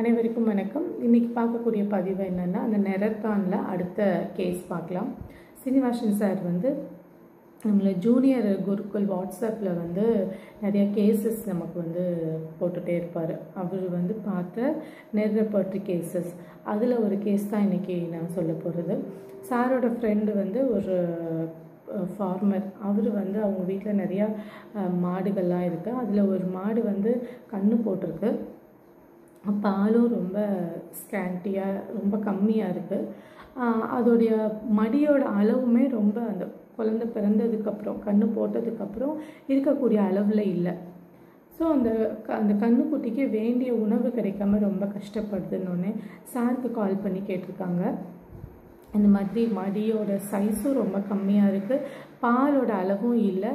அனைவருக்கும் வணக்கம். இன்னைக்கு பார்க்கக்கூடிய பதிவு என்னன்னா, அந்த நெரத்தான்ல அடுத்த கேஸ் பார்க்கலாம். சீனிவாசன் சார் வந்து நம்மள ஜூனியர் குருகுல் வாட்ஸ்அப்பில் வந்து நிறைய கேசஸ் நமக்கு வந்து போட்டுகிட்டே இருப்பார். அவர் வந்து பார்த்த நெர்ரப்பர்ட்ரி கேசஸ், அதில் ஒரு கேஸ் தான் இன்றைக்கி நான் சொல்ல போகிறது. சாரோட ஃப்ரெண்டு வந்து ஒரு ஃபார்மர். அவர் வந்து அவங்க வீட்டில் நிறையா மாடுகள்லாம் இருக்குது. அதில் ஒரு மாடு வந்து கன்று போட்டிருக்கு. பாலும் ரொம்ப ஸ்கேண்டியாக, ரொம்ப கம்மியாக இருக்குது. அதோடைய மடியோட அளவுமே ரொம்ப அந்த குழந்தை பிறந்ததுக்கப்புறம், கன்று போட்டதுக்கப்புறம் இருக்கக்கூடிய அளவில் இல்லை. ஸோ அந்த கன்றுக்குட்டிக்கு வேண்டிய உணவு கிடைக்காம ரொம்ப கஷ்டப்படுதுன்னொன்னே சாருக்கு கால் பண்ணி கேட்டிருக்காங்க. இந்த மாதிரி மடியோட சைஸும் ரொம்ப கம்மியாக இருக்குது, பாலோட அளவும் இல்லை,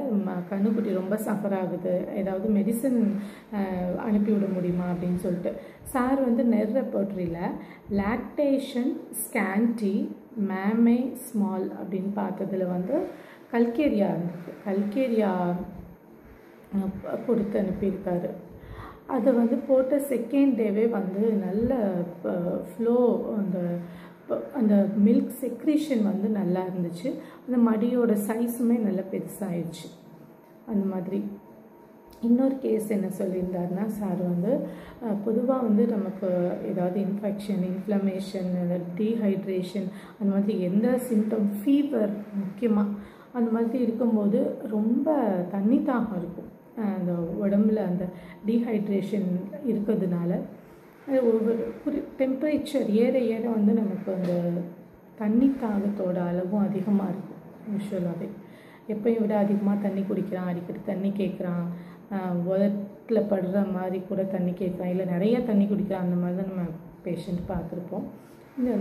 கன்றுக்குட்டி ரொம்ப சஃபர் ஆகுது, ஏதாவது மெடிசன் அனுப்பிவிட முடியுமா அப்படின்னு சொல்லிட்டு சார் வந்து நெர்ரப்பர்ட்ரியில் லாக்டேஷன் ஸ்கேண்டி மேமே ஸ்மால் அப்படின்னு பார்த்ததில் வந்து கல்கேரியா இருந்துருக்கு. கல்கேரியா கொடுத்து அனுப்பியிருக்காரு. அதை வந்து போட்ட செகண்ட் டேவே வந்து நல்ல ஃப்ளோ, அந்த மில்க் செக்ரீஷன் வந்து நல்லா இருந்துச்சு. அந்த மடியோட சைஸுமே நல்லா பெருசாகிடுச்சு. அந்த மாதிரி இன்னொரு கேஸ் என்ன சொல்லியிருந்தாருன்னா, சார் வந்து பொதுவாக வந்து நமக்கு ஏதாவது இன்ஃபெக்ஷன், இன்ஃப்ளமேஷன், டீஹைட்ரேஷன், அந்த மாதிரி எந்த சிம்டம், ஃபீவர் முக்கியமாக, அந்த மாதிரி இருக்கும்போது ரொம்ப தண்ணி தாகம் இருக்கும். அந்த உடம்புல அந்த டீஹைட்ரேஷன் இருக்கிறதுனால ஒவ்வொரு டெம்பரேச்சர் ஏற ஏற வந்து நமக்கு அந்த தண்ணி தாகத்தோட அளவும் அதிகமாக இருக்கும். யூஸ்வலாகவே எப்பயும் விட அதிகமாக தண்ணி குடிக்கிறான், அடிக்கடி தண்ணி கேட்குறான், உதட்டில் படுற மாதிரி கூட தண்ணி கேட்குறான், இல்லை நிறையா தண்ணி குடிக்கிறான். அந்த மாதிரி தான் நம்ம பேஷண்ட் பார்த்துருப்போம். இந்த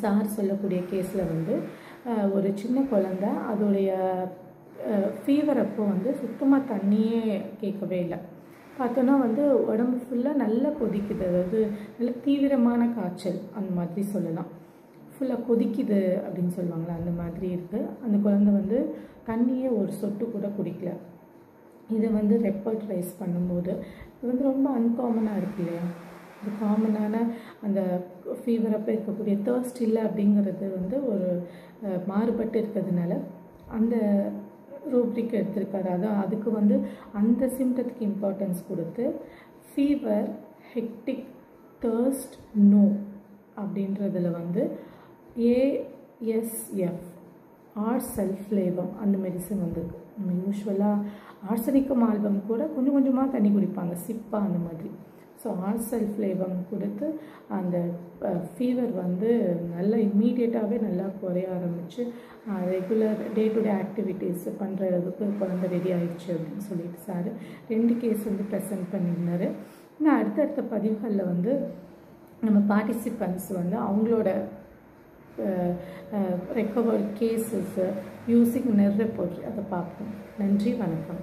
சார் சொல்லக்கூடிய கேஸில் வந்து ஒரு சின்ன குழந்தை, அதோடைய ஃபீவர் அப்போ வந்து சுத்தமாக தண்ணியே கேட்கவே இல்லை. பார்த்தோன்னா வந்து உடம்பு ஃபுல்லாக நல்லா கொதிக்குது, அதாவது நல்ல தீவிரமான காய்ச்சல் அந்த மாதிரி சொல்லலாம். ஃபுல்லாக கொதிக்குது அப்படின்னு சொல்லுவாங்களா, அந்த மாதிரி இருக்குது. அந்த குழந்தை வந்து தண்ணியே ஒரு சொட்டு கூட குடிக்கல. இதை வந்து ரெப்பர்ட்ரைஸ் பண்ணும்போது இது வந்து ரொம்ப அன்காமனாக இருக்கு இல்லையா. ஒரு காமனான அந்த ஃபீவர் அப்போ இருக்கக்கூடிய தர்ஸ்ட் இல்லை அப்படிங்கிறது வந்து ஒரு மாறுபட்டு இருக்கிறதுனால அந்த ரூப்ரிக் எடுத்திருக்காரு. அதான் அதுக்கு வந்து அந்த சிம்டத்துக்கு இம்பார்ட்டன்ஸ் கொடுத்து ஃபீவர், ஹெக்டிக், தர்ஸ்ட், நோ அப்படின்றதில் வந்து ASF ஆர்சல்ஃப்ளேவம் அந்த மெடிசன் வந்திருக்கு. நம்ம யூஸ்வலாக ஆர்சனிக்கம் ஆல்பம் கூட கொஞ்சம் கொஞ்சமாக தண்ணி குடிப்பாங்க, சிப்பா அந்த மாதிரி. ஸோ ஆர்சல்ஃப்ளேவம் கொடுத்து அந்த ஃபீவர் வந்து நல்லா இம்மீடியட்டாகவே நல்லா குறைய ஆரம்பித்து regular day to day activities பண்ணுற அளவுக்கு குழந்தை ரெடி ஆகிடுச்சு அப்படின்னு சொல்லிட்டு சார் 2 கேஸ் வந்து ப்ரெசென்ட் பண்ணியிருந்தார். இன்னும் அடுத்தடுத்த பதிவுகளில் வந்து நம்ம பார்ட்டிசிபெண்ட்ஸ் வந்து அவங்களோட ரெக்கவர்ட் கேசஸ் யூஸிங் நெர்ரப்பர்ட்ரி அதை பார்ப்போம். நன்றி, வணக்கம்.